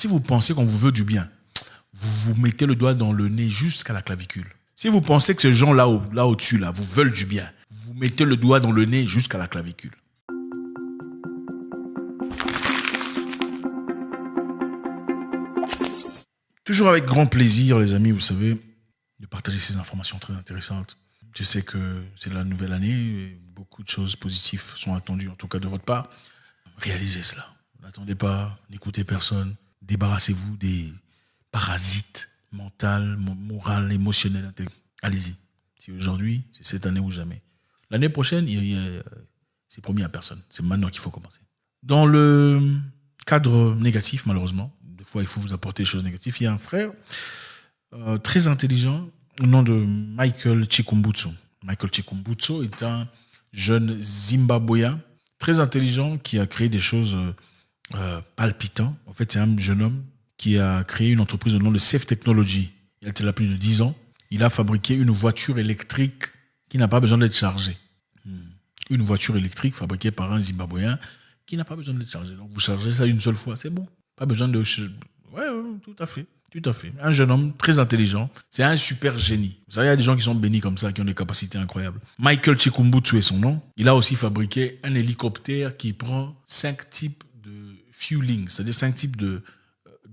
Si vous pensez qu'on vous veut du bien, vous vous mettez le doigt dans le nez jusqu'à la clavicule. Si vous pensez que ces gens là au-dessus, là, vous veulent du bien, vous mettez le doigt dans le nez jusqu'à la clavicule. Toujours avec grand plaisir, les amis, vous savez, de partager ces informations très intéressantes. Je sais que c'est la nouvelle année et beaucoup de choses positives sont attendues, en tout cas de votre part. Réalisez cela. N'attendez pas, n'écoutez personne. Débarrassez-vous des parasites mentaux, moraux, émotionnels. Allez-y. Si aujourd'hui, c'est cette année ou jamais. L'année prochaine, c'est promis à personne. C'est maintenant qu'il faut commencer. Dans le cadre négatif, malheureusement, des fois, il faut vous apporter des choses négatives. Il y a un frère très intelligent au nom de Michael Chikumbutsu. Michael Chikumbutsu est un jeune Zimbabwéen très intelligent qui a créé des choses palpitantes. En fait, c'est un jeune homme qui a créé une entreprise au nom de Safe Technology. Il a été là plus de 10 ans. Il a fabriqué une voiture électrique qui n'a pas besoin d'être chargée. Une voiture électrique fabriquée par un Zimbabwéen qui n'a pas besoin d'être chargée. Donc, vous chargez ça une seule fois, c'est bon. Pas besoin de... Ouais, tout à fait. Tout à fait. Un jeune homme très intelligent. C'est un super génie. Vous savez, il y a des gens qui sont bénis comme ça, qui ont des capacités incroyables. Michael Chikumbutsu est son nom. Il a aussi fabriqué un hélicoptère qui prend 5 types de fueling, c'est-à-dire 5 types de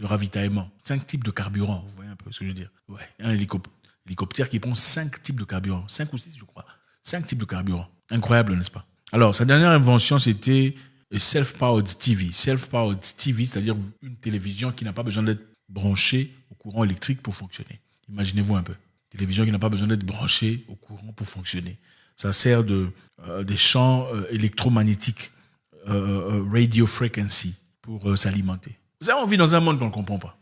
ravitaillement, 5 types de carburant. Vous voyez un peu ce que je veux dire? Ouais, un hélicoptère qui prend 5 types de carburant. 5 ou 6, je crois. 5 types de carburant. Incroyable, n'est-ce pas? Alors, sa dernière invention, c'était Self-Powered TV. Self-Powered TV, c'est-à-dire une télévision qui n'a pas besoin d'être branchée au courant électrique pour fonctionner. Imaginez-vous un peu. Télévision qui n'a pas besoin d'être branchée au courant pour fonctionner. Ça sert des champs électromagnétiques, radio frequency, pour s'alimenter. Vous avez envie dans un monde qu'on ne comprend pas.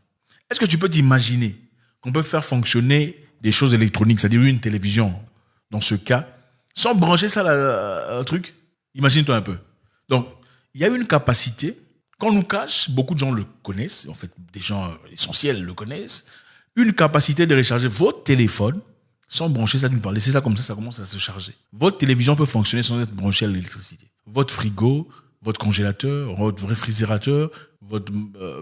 Est-ce que tu peux t'imaginer qu'on peut faire fonctionner des choses électroniques, c'est-à-dire une télévision, dans ce cas, sans brancher ça, un truc? Imagine-toi un peu. Donc, il y a une capacité qu'on nous cache, beaucoup de gens le connaissent, en fait, des gens essentiels le connaissent, une capacité de recharger votre téléphone sans brancher ça d'une part. Laissez ça comme ça commence à se charger. Votre télévision peut fonctionner sans être branchée à l'électricité. Votre frigo, votre congélateur, votre réfrigérateur, votre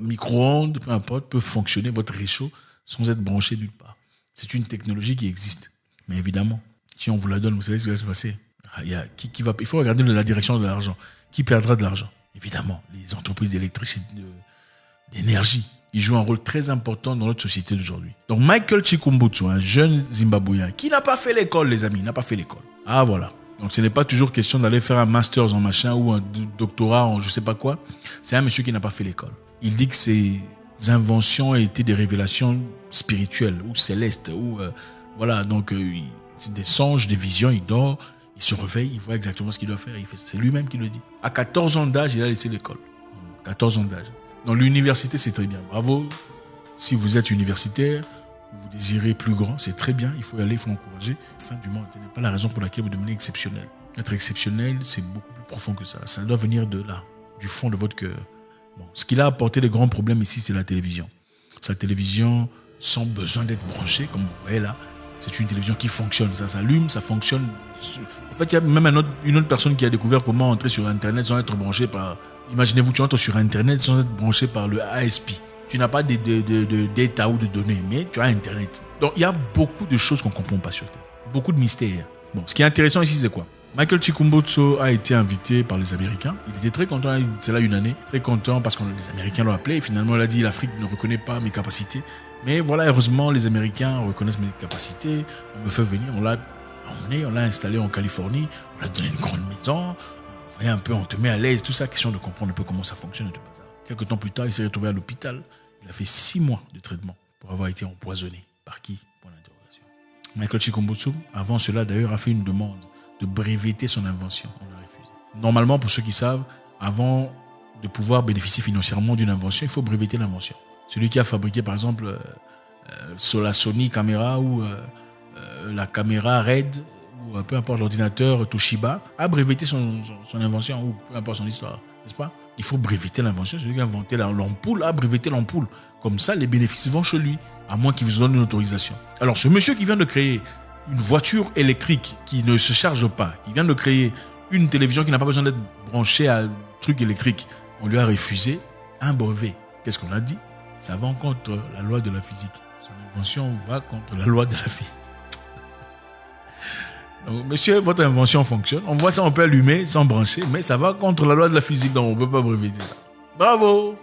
micro-ondes, peu importe, peut fonctionner, votre réchaud, sans être branché d'une part. C'est une technologie qui existe. Mais évidemment, si on vous la donne, vous savez ce qui va se passer. Il faut regarder la direction de l'argent. Qui perdra de l'argent? Évidemment, les entreprises d'électricité, d'énergie. Ils jouent un rôle très important dans notre société d'aujourd'hui. Donc Michael Chikumbutsu, un jeune Zimbabwéen, qui n'a pas fait l'école, les amis, n'a pas fait l'école. Ah voilà. Donc ce n'est pas toujours question d'aller faire un master en machin ou un doctorat en je sais pas quoi. C'est un monsieur qui n'a pas fait l'école. Il dit que ses inventions étaient des révélations spirituelles ou célestes. Voilà, donc c'est des songes, des visions, il dort. Il se réveille, il voit exactement ce qu'il doit faire. C'est lui-même qui le dit. À 14 ans d'âge, il a laissé l'école. 14 ans d'âge. Dans l'université, c'est très bien. Bravo. Si vous êtes universitaire, vous désirez plus grand, c'est très bien. Il faut y aller, il faut encourager. Fin du mois, ce n'est pas la raison pour laquelle vous devenez exceptionnel. Être exceptionnel, c'est beaucoup plus profond que ça. Ça doit venir de là, du fond de votre cœur. Bon. Ce qu'il a apporté de grands problèmes ici, c'est la télévision. Sa télévision, sans besoin d'être branchée, comme vous voyez là, c'est une télévision qui fonctionne. Ça s'allume, ça fonctionne. En fait, il y a même une autre personne qui a découvert comment entrer sur Internet sans être branché par... Imaginez-vous, tu entres sur Internet sans être branché par le ASP. Tu n'as pas de data ou de données, mais tu as Internet. Donc, il y a beaucoup de choses qu'on ne comprend pas sur Terre. Beaucoup de mystères. Bon, ce qui est intéressant ici, c'est quoi? Michael Chikumbutsu a été invité par les Américains. Il était très content, c'est là une année. Très content parce que les Américains l'ont appelé. Et finalement, il a dit, l'Afrique ne reconnaît pas mes capacités. Mais voilà, heureusement, les Américains reconnaissent mes capacités. On me fait venir, on l'a emmené, on l'a installé en Californie. On l'a donné une grande maison. Vous voyez un peu, on te met à l'aise. Tout ça, question de comprendre un peu comment ça fonctionne. Quelques temps plus tard, il s'est retrouvé à l'hôpital. Il a fait 6 mois de traitement pour avoir été empoisonné. Par qui? Point d'interrogation. Michael Chikumbutsu, avant cela d'ailleurs, a fait une demande de breveter son invention. On a refusé. Normalement, pour ceux qui savent, avant de pouvoir bénéficier financièrement d'une invention, il faut breveter l'invention. Celui qui a fabriqué, par exemple, la Sony caméra ou la caméra Red ou peu importe l'ordinateur Toshiba a breveté son invention ou peu importe son histoire, n'est-ce pas? Il faut breveter l'invention. Celui qui a inventé l'ampoule a breveté l'ampoule. Comme ça, les bénéfices vont chez lui, à moins qu'il vous donne une autorisation. Alors, ce monsieur qui vient de créer une voiture électrique qui ne se charge pas, il vient de créer une télévision qui n'a pas besoin d'être branchée à un truc électrique, on lui a refusé un brevet. Qu'est-ce qu'on a dit? Ça va contre la loi de la physique. Son invention va contre la loi de la physique. Donc, monsieur, votre invention fonctionne. On voit ça, on peut allumer sans brancher, mais ça va contre la loi de la physique, donc on ne peut pas breveter ça. Bravo!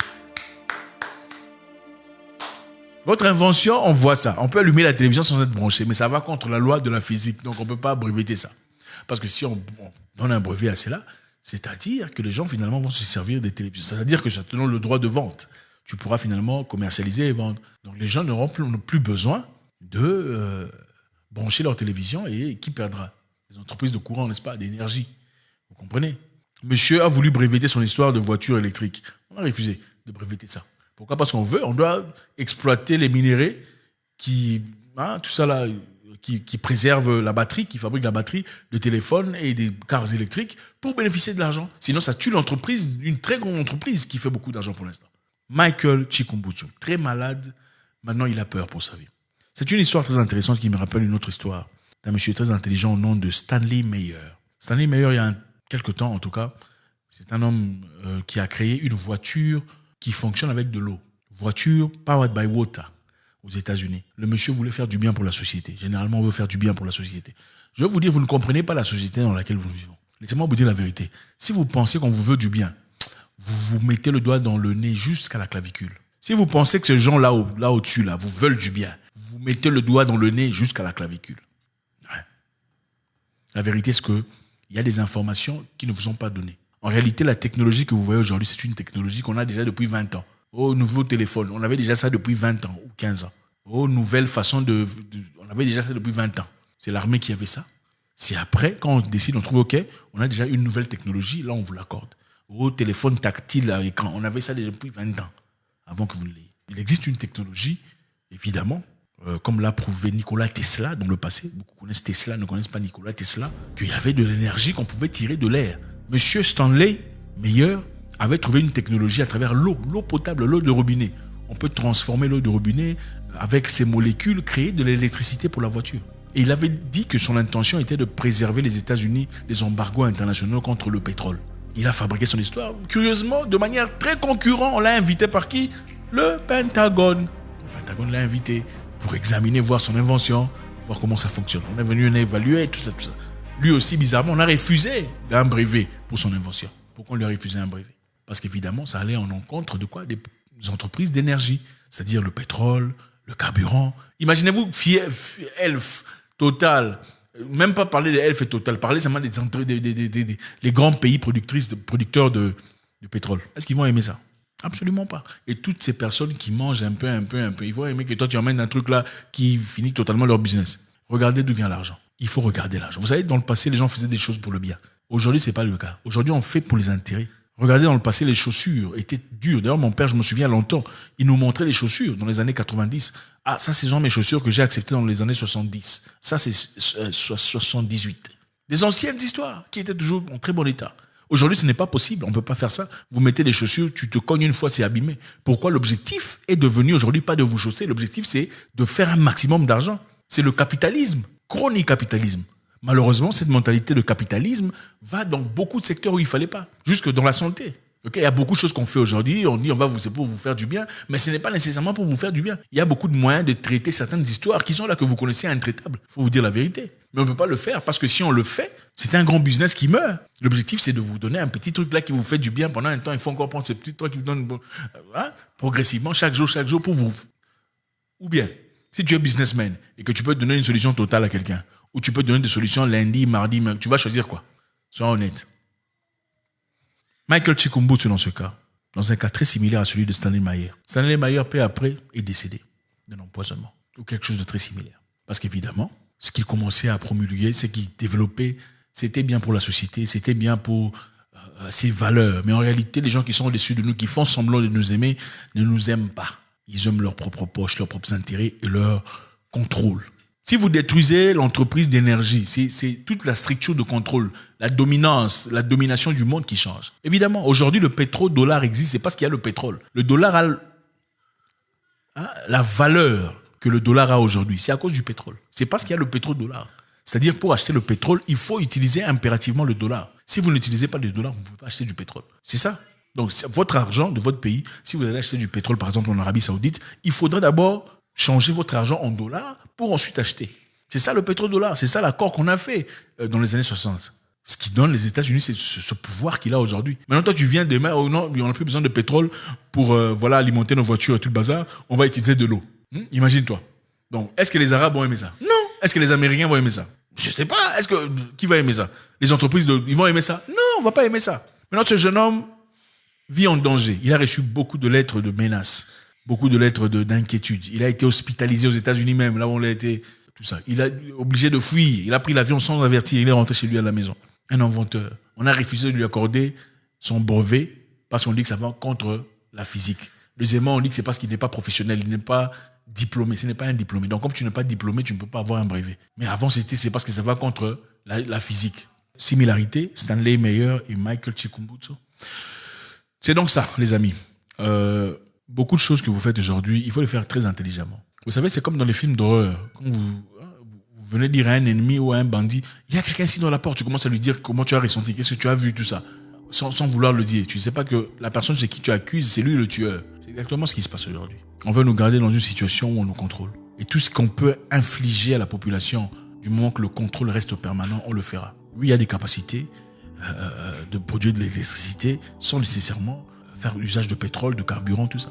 Votre invention, on voit ça. On peut allumer la télévision sans être branché, mais ça va contre la loi de la physique, donc on ne peut pas breveter ça. Parce que si on donne un brevet à cela, c'est-à-dire que les gens finalement vont se servir des télévisions. C'est-à-dire que ça te donne le droit de vente. Tu pourras finalement commercialiser et vendre. Donc les gens n'auront plus besoin de brancher leur télévision et qui perdra? Les entreprises de courant, n'est-ce pas, d'énergie. Vous comprenez? Monsieur a voulu breveter son histoire de voiture électrique. On a refusé de breveter ça. Pourquoi? Parce on doit exploiter les minéraux tout ça là, qui préservent la batterie, qui fabriquent la batterie de téléphone et des cars électriques pour bénéficier de l'argent. Sinon, ça tue l'entreprise, une très grande entreprise qui fait beaucoup d'argent pour l'instant. Michael Chikumbutsu, très malade, maintenant il a peur pour sa vie. C'est une histoire très intéressante qui me rappelle une autre histoire d'un monsieur très intelligent au nom de Stanley Meyer. Stanley Meyer, il y a quelque temps en tout cas, c'est un homme qui a créé une voiture qui fonctionne avec de l'eau. Voiture powered by water aux États-Unis. Le monsieur voulait faire du bien pour la société. Généralement, on veut faire du bien pour la société. Je vais vous dire, vous ne comprenez pas la société dans laquelle nous vivons. Laissez-moi vous dire la vérité. Si vous pensez qu'on vous veut du bien, vous vous mettez le doigt dans le nez jusqu'à la clavicule. Si vous pensez que ces gens là au-dessus, là, vous veulent du bien, vous mettez le doigt dans le nez jusqu'à la clavicule. Ouais. La vérité, c'est qu'il y a des informations qui ne vous sont pas données. En réalité, la technologie que vous voyez aujourd'hui, c'est une technologie qu'on a déjà depuis 20 ans. Au nouveau téléphone, on avait déjà ça depuis 20 ans ou 15 ans. Aux nouvelles façons on avait déjà ça depuis 20 ans. C'est l'armée qui avait ça. C'est après, quand on décide, on trouve OK, on a déjà une nouvelle technologie, là on vous l'accorde. Au téléphone tactile à écran, on avait ça déjà depuis 20 ans, avant que vous l'ayez. Il existe une technologie, évidemment, comme l'a prouvé Nikola Tesla dans le passé. Beaucoup connaissent Tesla, ne connaissent pas Nikola Tesla, qu'il y avait de l'énergie qu'on pouvait tirer de l'air. Monsieur Stanley Meyer avait trouvé une technologie à travers l'eau potable, l'eau de robinet. On peut transformer l'eau de robinet avec ces molécules, créer de l'électricité pour la voiture. Et il avait dit que son intention était de préserver les États-Unis des embargos internationaux contre le pétrole. Il a fabriqué son histoire, curieusement, de manière très concurrente. On l'a invité par qui? Le Pentagone. Le Pentagone l'a invité pour examiner, voir son invention, voir comment ça fonctionne. On est venu évaluer tout ça. Lui aussi, bizarrement, on a refusé d'un brevet pour son invention. Pourquoi on lui a refusé un brevet? Parce qu'évidemment, ça allait en encontre de quoi? Des entreprises d'énergie, c'est-à-dire le pétrole, le carburant. Imaginez-vous, Elf, Total, même pas parler d'Elf et Total, parler seulement des grands pays producteurs de pétrole. Est-ce qu'ils vont aimer ça? Absolument pas. Et toutes ces personnes qui mangent un peu, ils vont aimer que toi tu emmènes un truc là qui finit totalement leur business. Regardez d'où vient l'argent. Il faut regarder l'argent. Vous savez, dans le passé, les gens faisaient des choses pour le bien. Aujourd'hui, c'est pas le cas. Aujourd'hui, on fait pour les intérêts. Regardez, dans le passé, les chaussures étaient dures. D'ailleurs, mon père, je me souviens longtemps, il nous montrait les chaussures dans les années 90. Ah, ça, ce sont mes chaussures que j'ai acceptées dans les années 70. Ça, c'est 78. Des anciennes histoires qui étaient toujours en très bon état. Aujourd'hui, ce n'est pas possible. On ne peut pas faire ça. Vous mettez des chaussures, tu te cognes une fois, c'est abîmé. Pourquoi? L'objectif est devenu aujourd'hui pas de vous chausser. L'objectif, c'est de faire un maximum d'argent. C'est le capitalisme, chronique capitalisme. Malheureusement, cette mentalité de capitalisme va dans beaucoup de secteurs où il ne fallait pas, jusque dans la santé. Okay, il y a beaucoup de choses qu'on fait aujourd'hui, on dit c'est pour vous faire du bien, mais ce n'est pas nécessairement pour vous faire du bien. Il y a beaucoup de moyens de traiter certaines histoires qui sont là, que vous connaissez, intraitables. Il faut vous dire la vérité. Mais on ne peut pas le faire parce que si on le fait, c'est un grand business qui meurt. L'objectif, c'est de vous donner un petit truc là qui vous fait du bien pendant un temps. Il faut encore prendre ce petit truc qui vous donne progressivement, chaque jour pour vous. Ou bien, si tu es businessman et que tu peux donner une solution totale à quelqu'un, ou tu peux donner des solutions lundi, mardi, tu vas choisir quoi? Sois honnête. Michael Chikumbutsu dans ce cas, dans un cas très similaire à celui de Stanley Meyer. Stanley Meyer, peu après, est décédé d'un empoisonnement ou quelque chose de très similaire. Parce qu'évidemment, ce qu'il commençait à promulguer, c'est qu'il développait, c'était bien pour la société, c'était bien pour ses valeurs. Mais en réalité, les gens qui sont au-dessus de nous, qui font semblant de nous aimer, ne nous aiment pas. Ils aiment leurs propres poches, leurs propres intérêts et leur contrôle. Si vous détruisez l'entreprise d'énergie, c'est toute la structure de contrôle, la domination du monde qui change. Évidemment, aujourd'hui, le pétrodollar existe, c'est parce qu'il y a le pétrole. Le dollar a la valeur que le dollar a aujourd'hui. C'est à cause du pétrole. C'est parce qu'il y a le pétrodollar. C'est-à-dire, pour acheter le pétrole, il faut utiliser impérativement le dollar. Si vous n'utilisez pas le dollar, vous ne pouvez pas acheter du pétrole. C'est ça. Donc, votre argent de votre pays, si vous allez acheter du pétrole, par exemple, en Arabie Saoudite, il faudrait d'abord changer votre argent en dollars pour ensuite acheter. C'est ça le pétrodollar, c'est ça l'accord qu'on a fait dans les années 60. Ce qui donne les États-Unis, c'est ce pouvoir qu'il a aujourd'hui. Maintenant, toi, tu viens demain, oh non, on n'a plus besoin de pétrole pour alimenter nos voitures et tout le bazar, on va utiliser de l'eau. Imagine-toi. Donc, est-ce que les Arabes vont aimer ça? Non. Est-ce que les Américains vont aimer ça? Je ne sais pas. Qui va aimer ça? Les entreprises, ils vont aimer ça? Non, on ne va pas aimer ça. Maintenant, ce jeune homme vit en danger. Il a reçu beaucoup de lettres de menaces, beaucoup de lettres d'inquiétude. Il a été hospitalisé aux États-Unis même, là où on l'a été, tout ça. Il a obligé de fuir. Il a pris l'avion sans avertir. Il est rentré chez lui à la maison. Un inventeur. On a refusé de lui accorder son brevet parce qu'on dit que ça va contre la physique. Deuxièmement, on dit que c'est parce qu'il n'est pas professionnel, il n'est pas diplômé. Ce n'est pas un diplômé. Donc, comme tu n'es pas diplômé, tu ne peux pas avoir un brevet. Mais avant, c'est parce que ça va contre la physique. Similarité, Stanley Meyer et Michael Chikumbutsu. C'est donc ça, les amis. Beaucoup de choses que vous faites aujourd'hui, il faut les faire très intelligemment. Vous savez, c'est comme dans les films d'horreur. Quand vous venez dire à un ennemi ou à un bandit, il y a quelqu'un ici dans la porte, tu commences à lui dire comment tu as ressenti, qu'est-ce que tu as vu, tout ça, sans vouloir le dire. Tu ne sais pas que la personne chez qui tu accuses, c'est lui le tueur. C'est exactement ce qui se passe aujourd'hui. On veut nous garder dans une situation où on nous contrôle. Et tout ce qu'on peut infliger à la population, du moment que le contrôle reste permanent, on le fera. Oui, il y a des capacités de produire de l'électricité sans nécessairement faire usage de pétrole, de carburant, tout ça.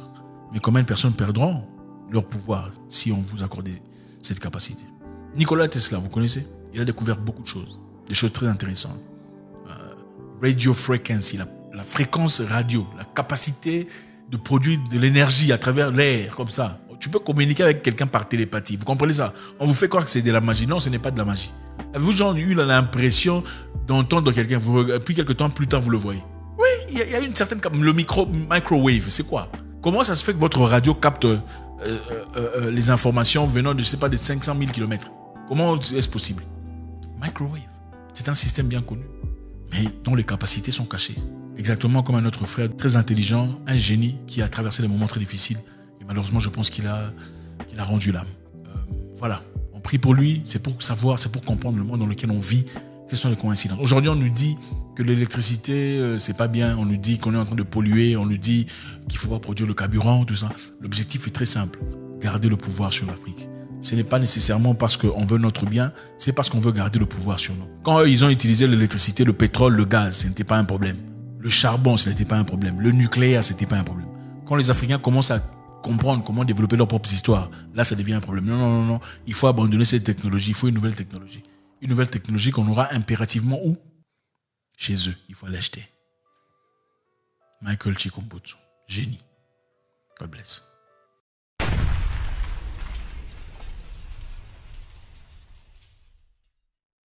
Mais combien de personnes perdront leur pouvoir si on vous accordait cette capacité? Nikola Tesla, vous connaissez? Il a découvert beaucoup de choses, des choses très intéressantes. Radio frequency, la fréquence radio, la capacité de produire de l'énergie à travers l'air, comme ça. Tu peux communiquer avec quelqu'un par télépathie, vous comprenez ça? On vous fait croire que c'est de la magie. Non, ce n'est pas de la magie. Avez-vous genre eu l'impression d'entendre quelqu'un, puis quelques temps plus tard, vous le voyez? Oui, il y a une certaine... Le microwave, c'est quoi? Comment ça se fait que votre radio capte les informations venant de, je sais pas, de 500 000 km? Comment est-ce possible? Microwave, c'est un système bien connu, mais dont les capacités sont cachées. Exactement comme un autre frère très intelligent, un génie qui a traversé des moments très difficiles. Et malheureusement, je pense qu'il a rendu l'âme. Voilà, on prie pour lui, c'est pour savoir, c'est pour comprendre le monde dans lequel on vit. Quelles sont les coïncidences? Aujourd'hui, on nous dit que l'électricité, c'est pas bien. On nous dit qu'on est en train de polluer. On nous dit qu'il faut pas produire le carburant, tout ça. L'objectif est très simple. Garder le pouvoir sur l'Afrique. Ce n'est pas nécessairement parce qu'on veut notre bien, c'est parce qu'on veut garder le pouvoir sur nous. Quand eux, ils ont utilisé l'électricité, le pétrole, le gaz, ce n'était pas un problème. Le charbon, ce n'était pas un problème. Le nucléaire, ce n'était pas un problème. Quand les Africains commencent à comprendre comment développer leurs propres histoires, là, ça devient un problème. Non, non, non, non. Il faut abandonner cette technologie. Il faut une nouvelle technologie. Une nouvelle technologie qu'on aura impérativement où? Chez eux. Il faut l'acheter. Michael Chikumbutsu. Génie. God bless.